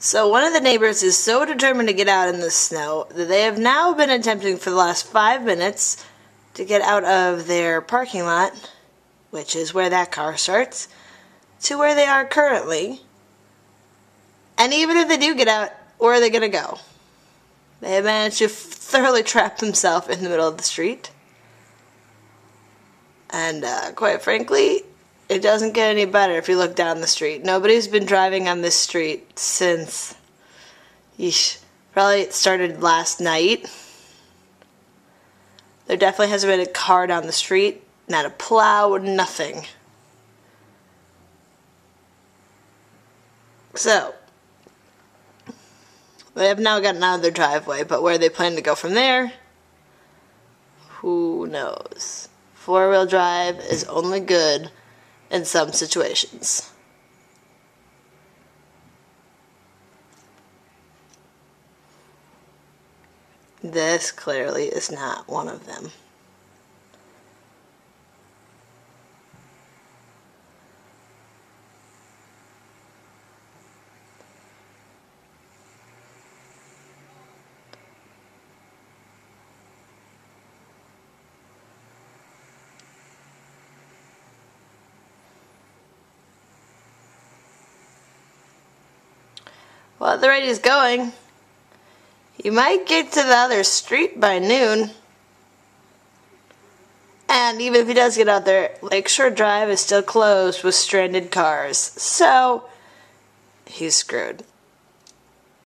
So one of the neighbors is so determined to get out in the snow that they have now been attempting for the last 5 minutes to get out of their parking lot, which is where that car starts, to where they are currently. And even if they do get out, where are they going to go? They have managed to thoroughly trap themselves in the middle of the street. And quite frankly, it doesn't get any better if you look down the street. Nobody's been driving on this street since, probably it started last night. There definitely hasn't been a car down the street, not a plow, nothing. So, they have now gotten out of their driveway, but where they plan to go from there, who knows? 4-wheel drive is only good in some situations. This clearly is not one of them. Well, at the rate he's going, he might get to the other street by noon. And even if he does get out there, Lakeshore Drive is still closed with stranded cars. So, he's screwed.